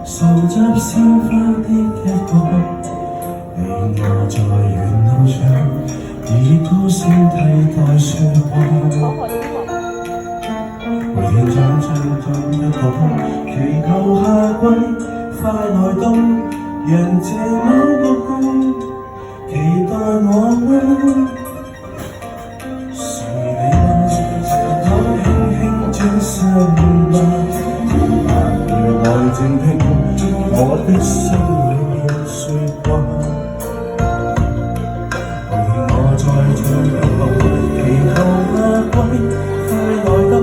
數集鮮花的一角，你我在沿路上，以高聲替代說話。每天將進一步，祈求夏季快來到，讓這晚獨空，期待我嗎？是你嗎？我輕輕轉身吧，回來靜聽我的心裏面說話。陪我再進一步，祈求夏季快來到，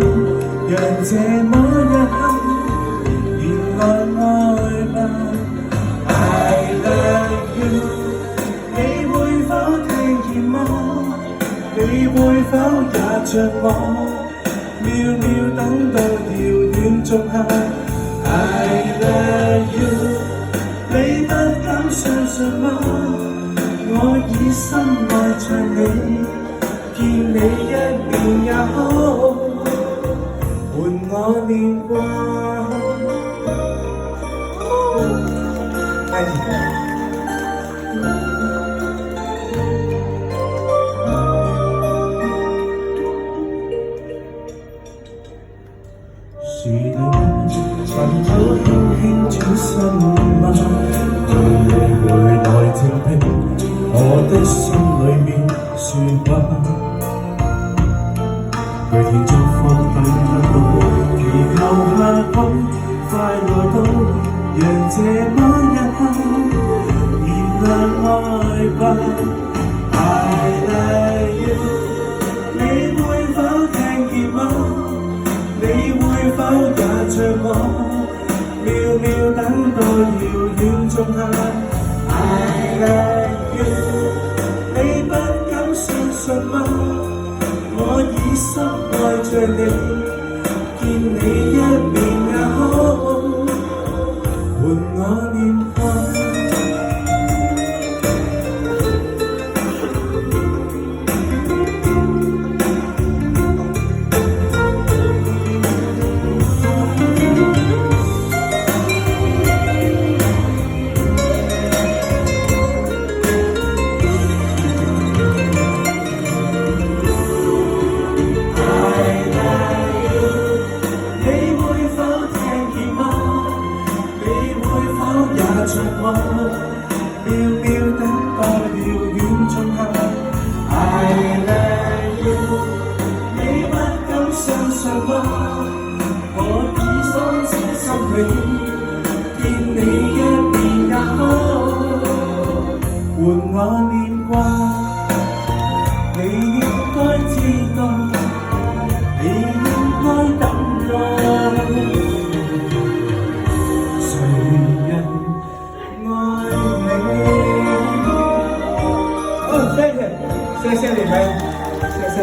讓這晚一刻原來愛吧。I love you， 你會否聽見嗎？你會否也像我，秒秒等到遙遠仲夏。I love you， 你不敢相信嗎？我已深愛着你，見你一面也好，伴我年華。是你尋找輕輕轉身嗎？讓你回來靜聽我的心裏面說話。每天祝福對一步，祈求夏季快來到，讓這晚一刻燃亮愛吧。I love you， 你會否聽見嗎？你會否也像我，秒秒等到遙遠仲夏。I love you， 你不敢相信嗎？我已深愛着你，見你一面也好，伴我年華。像我秒秒等待遙遠仲夏。I love you， 你不敢相信嗎？我已深知心裏，見你一面也好，伴我年華。你應該知道，你應該等我。謝謝你們，謝謝。